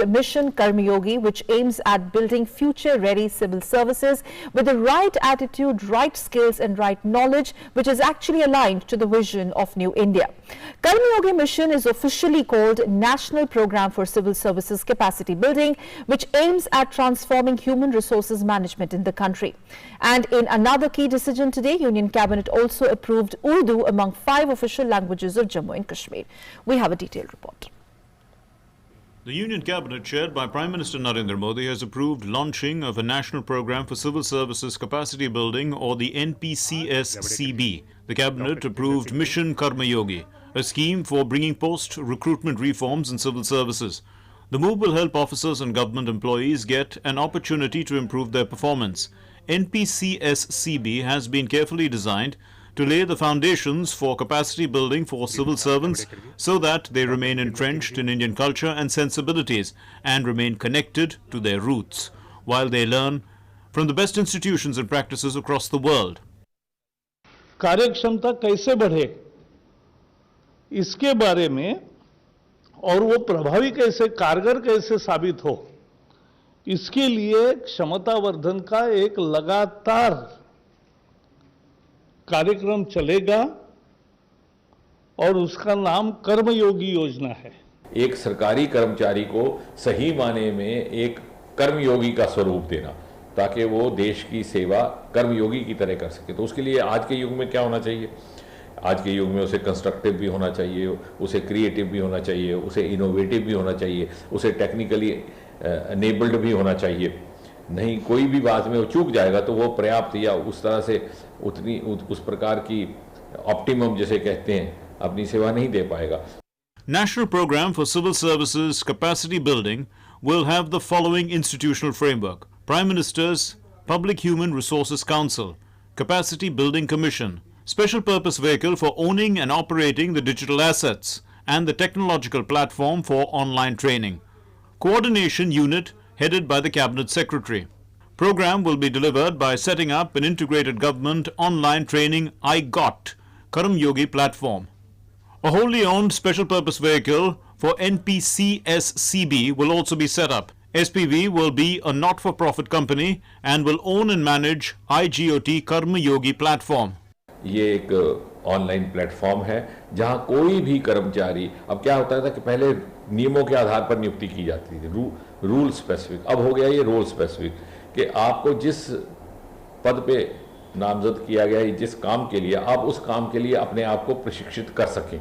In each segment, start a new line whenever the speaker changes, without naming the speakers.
Mission Karmayogi, which aims at building future-ready civil services with the right attitude, right skills and right knowledge, which is actually aligned to the vision of New India. Karmayogi Mission is officially called National Program for Civil Services Capacity Building, which aims at transforming human resources management in the country. And in another key decision today, Union Cabinet also approved Urdu among 5 official languages of Jammu and Kashmir. We have a detailed report.
The Union Cabinet, chaired by Prime Minister Narendra Modi, has approved launching of a National Program for Civil Services Capacity Building, or the NPCS-CB. The Cabinet approved Mission Karmayogi, a scheme for bringing post-recruitment reforms in civil services. The move will help officers and government employees get an opportunity to improve their performance. NPCS-CB has been carefully designed to lay the foundations for capacity building for civil servants so that they remain entrenched in Indian culture and sensibilities and remain connected to their roots, while they learn from the best institutions and practices across the world.
कार्यक्षमता कैसे बढ़े इसके बारे में और वो प्रभावी कैसे कारगर कैसे साबित हो, इसके लिए क्षमतावर्धन का एक लगातार कार्यक्रम चलेगा और उसका नाम कर्मयोगी योजना है।
एक सरकारी कर्मचारी को सही माने में एक कर्मयोगी का स्वरूप देना, ताकि वो देश की सेवा कर्मयोगी की तरह कर सके। तो उसके लिए आज के युग में क्या होना चाहिए? आज के युग में उसे कंस्ट्रक्टिव भी होना चाहिए, उसे क्रिएटिव भी होना चाहिए, उसे इनोवेटिव भी होना चाहिए, उसे टेक्निकली एनेबल्ड भी होना चाहिए। नहीं, कोई भी बात में वो चूक जाएगा तो वो पर्याप्त या उस तरह से उस प्रकार की ऑप्टिमम जिसे कहते हैं अपनी सेवा नहीं दे पाएगा।
National Program for Civil Services Capacity Building will have the following institutional framework: Prime Minister's Public Human Resources Council, Capacity Building Commission, Special Purpose Vehicle for owning and operating the digital assets, and the Technological Platform for online training. Coordination Unit headed by the Cabinet Secretary. Program will be delivered by setting up an integrated government online training IGOT Karmayogi platform. A wholly owned special purpose vehicle for NPCS-CB will also be set up. SPV will be a not-for-profit company and will own and manage IGOT Karmayogi platform.
ये एक online platform है जहां कोई भी कर्मचारी, अब क्या होता था कि पहले नियमों के आधार पर नियुक्ति की जाती थी, रूल स्पेसिफिक, अब हो गया ये रोल स्पेसिफिक कि आपको जिस पद पे नामजद किया गया है, जिस काम के लिए, आप उस काम के लिए अपने आप को प्रशिक्षित कर सकें।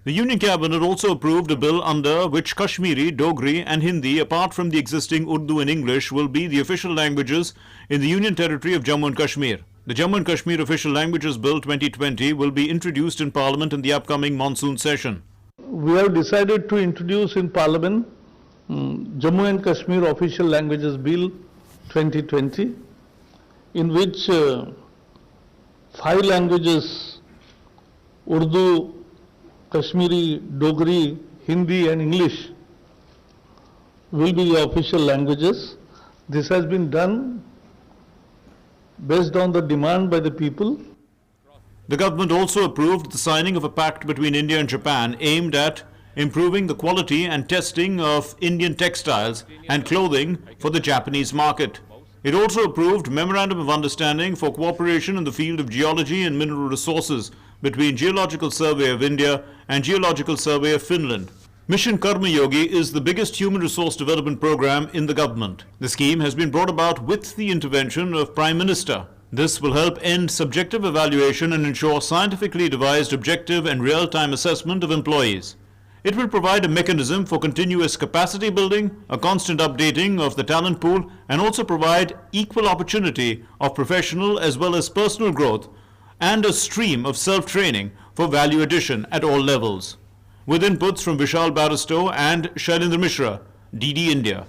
The Union Cabinet also approved a bill under which Kashmiri, Dogri and Hindi, apart from the existing Urdu and English, will be the official languages in the Union Territory of Jammu and Kashmir. The Jammu and Kashmir Official Languages Bill 2020 will be introduced in Parliament in the upcoming monsoon session.
We have decided to introduce in Parliament Jammu and Kashmir Official Languages Bill 2020, in which 5 languages, Urdu, Kashmiri, Dogri, Hindi and English, will be the official languages. This has been done based on the demand by the people.
The government also approved the signing of a pact between India and Japan aimed at improving the quality and testing of Indian textiles and clothing for the Japanese market. It also approved Memorandum of Understanding for cooperation in the field of geology and mineral resources between Geological Survey of India and Geological Survey of Finland. Mission Karmayogi is the biggest human resource development program in the government. The scheme has been brought about with the intervention of Prime Minister. This will help end subjective evaluation and ensure scientifically devised objective and real-time assessment of employees. It will provide a mechanism for continuous capacity building, a constant updating of the talent pool, and also provide equal opportunity of professional as well as personal growth and a stream of self-training for value addition at all levels. With inputs from Vishal Baristow and Shailendra Mishra, DD India.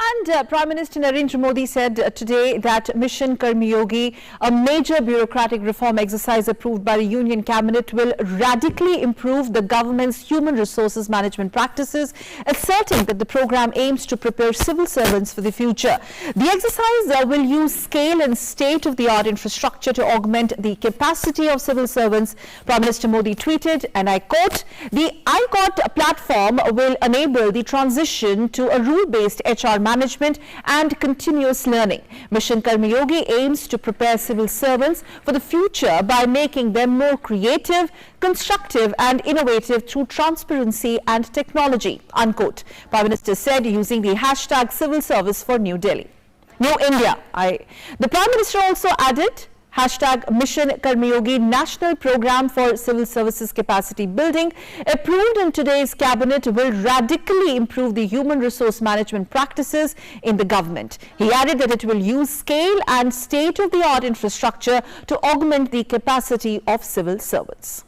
And Prime Minister Narendra Modi said today that Mission Karmi Yogi, a major bureaucratic reform exercise approved by the Union Cabinet, will radically improve the government's human resources management practices, asserting that the program aims to prepare civil servants for the future. The exercise will use scale and state-of-the-art infrastructure to augment the capacity of civil servants. Prime Minister Modi tweeted, and I quote, "The ICOT platform will enable the transition to a rule-based HR management and continuous learning. Mission Karmi Yogi aims to prepare civil servants for the future by making them more creative, constructive and innovative through transparency and technology," unquote. Prime Minister said using the hashtag Civil Service for New Delhi. New India. The Prime Minister also added hashtag Mission Karmi Yogi National Program for Civil Services Capacity Building, approved in today's cabinet, will radically improve the human resource management practices in the government. He added that it will use scale and state-of-the-art infrastructure to augment the capacity of civil servants.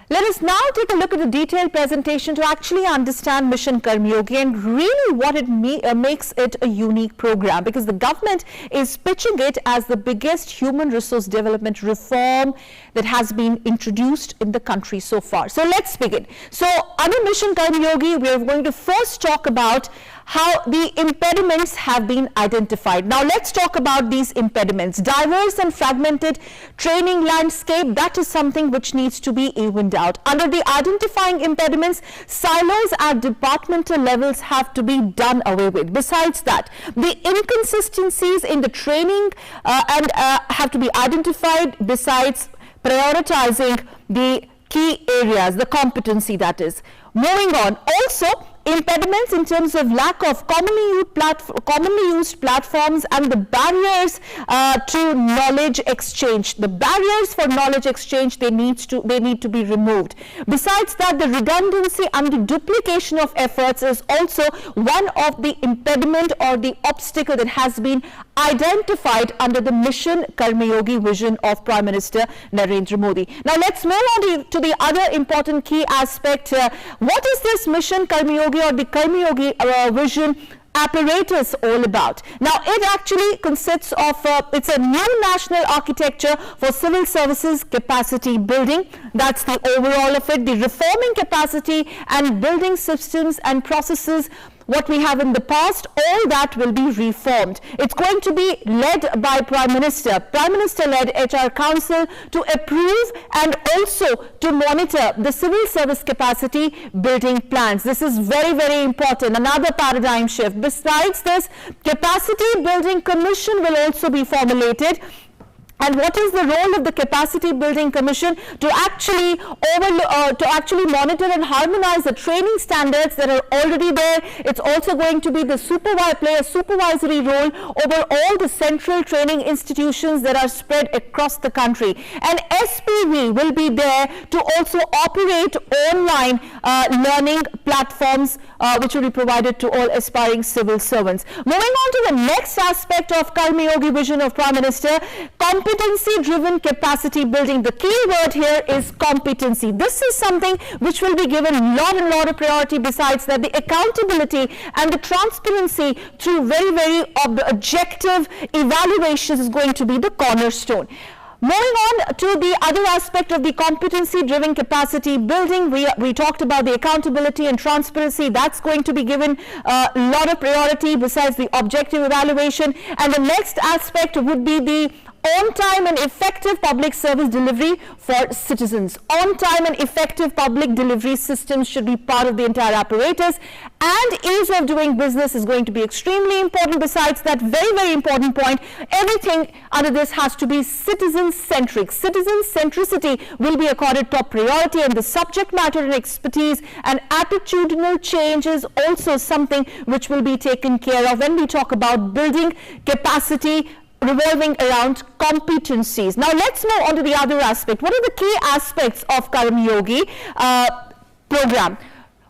Let us now take a look at the detailed presentation to actually understand Mission Karmi Yogi and really what it makes it a unique program, because the government is pitching it as the biggest human resource development reform that has been introduced in the country so far. So let's begin. So under Mission Karmi Yogi, we are going to first talk about how the impediments have been identified. Now let's talk about these impediments. Diverse and fragmented training landscape, that is something which needs to be evened out. Under the identifying impediments, silos at departmental levels have to be done away with. Besides that, the inconsistencies in the training have to be identified, besides prioritizing the key areas, the competency that is. Moving on, also impediments in terms of lack of commonly used platforms and the barriers to knowledge exchange. The barriers for knowledge exchange, they need to be removed. Besides that, the redundancy and the duplication of efforts is also one of the impediment or the obstacle that has been identified under the Mission Karmi Yogi vision of Prime Minister Narendra Modi. Now let's move on to the other important key aspect. What is this Mission Karmi Yogi or the Karmi Yogi vision apparatus all about? Now it actually consists of, it's a new national architecture for civil services capacity building. That's the overall of it. The reforming capacity and building systems and processes what we have in the past, all that will be reformed. It's going to be led by Prime Minister. Prime Minister-led HR Council to approve and also to monitor the civil service capacity building plans. This is very, very important. Another paradigm shift. Besides this, Capacity Building Commission will also be formulated. And what is the role of the Capacity Building Commission? To actually monitor and harmonize the training standards that are already there. It's also going to be the play a supervisory role over all the central training institutions that are spread across the country. And SPV will be there to also operate online learning platforms which will be provided to all aspiring civil servants. Moving on to the next aspect of Karmi Yogi vision of Prime Minister, competency-driven capacity building. The key word here is competency. This is something which will be given a lot of priority. Besides that, the accountability and the transparency through very, very objective evaluations is going to be the cornerstone. Moving on to the other aspect of the competency-driven capacity building, we talked about the accountability and transparency. That's going to be given a lot of priority besides the objective evaluation. And the next aspect would be the on-time and effective public service delivery for citizens. On-time and effective public delivery systems should be part of the entire apparatus, and ease of doing business is going to be extremely important. Besides that, very, very important point, everything under this has to be citizen-centric. Citizen centricity will be accorded top priority, and the subject matter and expertise and attitudinal change is also something which will be taken care of when we talk about building capacity revolving around competencies. Now let's move on to the other aspect. What are the key aspects of Karmi Yogi program?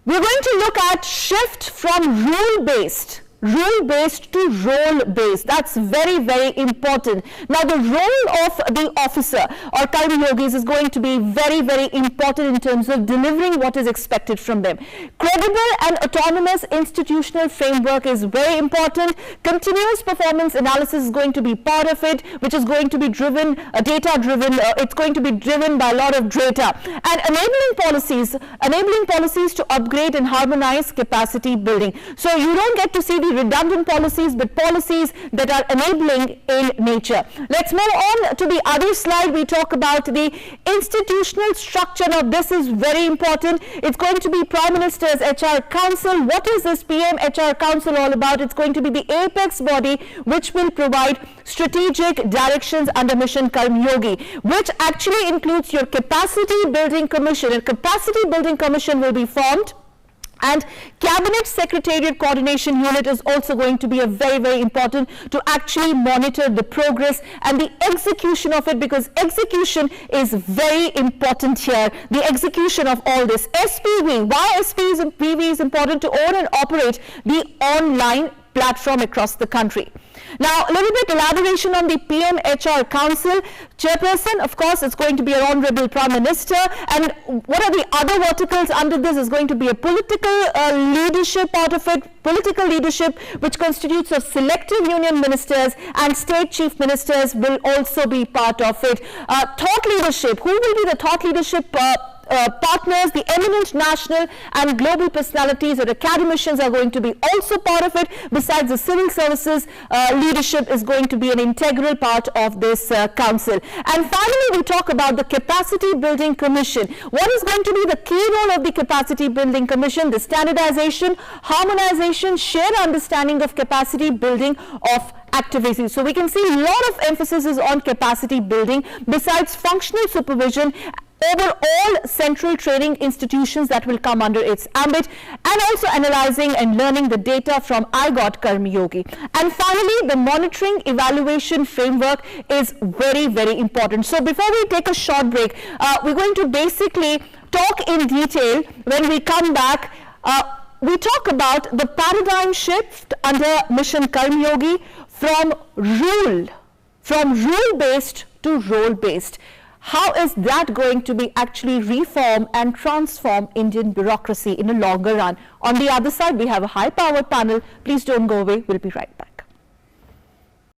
We're going to look at shift from rule-based rule-based to role-based. That's very, very important. Now, the role of the officer or Karma Yogis is going to be very, very important in terms of delivering what is expected from them. Credible and autonomous institutional framework is very important. Continuous performance analysis is going to be part of it, which is going to be driven, data-driven. It's going to be driven by a lot of data. And enabling policies to upgrade and harmonize capacity building. So you don't get to see the redundant policies, but policies that are enabling in nature. Let's move on to the other slide. We talk about the institutional structure. Now, this is very important. It's going to be Prime Minister's HR Council. What is this PM HR Council all about? It's going to be the apex body which will provide strategic directions under Mission Karma Yogi, which actually includes your Capacity Building Commission. A Capacity Building Commission will be formed. And Cabinet Secretariat Coordination Unit is also going to be a very, very important to actually monitor the progress and the execution of it, because execution is very important here. The execution of all this. SPV. Why SPV is important? To own and operate the online platform across the country. Now, a little bit elaboration on the PM HR Council. Chairperson, of course, it's going to be our Honorable Prime Minister. And what are the other verticals under this? Is going to be a political leadership part of it. Political leadership, which constitutes of selective union ministers and state chief ministers, will also be part of it. Thought leadership. Who will be the thought leadership partners? The eminent national and global personalities or academicians are going to be also part of it. Besides, the civil services leadership is going to be an integral part of this council. And finally, we talk about the Capacity Building Commission. What is going to be the key role of the Capacity Building Commission? The standardization, harmonization, shared understanding of capacity building of activities. So we can see a lot of emphasis is on capacity building, besides functional supervision over all central training institutions that will come under its ambit, and also analyzing and learning the data from iGot Karma Yogi. And finally, the monitoring evaluation framework is very, very important. So before we take a short break, we're going to basically talk in detail. When we come back, we talk about the paradigm shift under Mission Karma Yogi from rule-based to role-based. How is that going to be actually reform and transform Indian bureaucracy in a longer run? On the other side, we have a high-powered panel. Please don't go away. We'll be right back.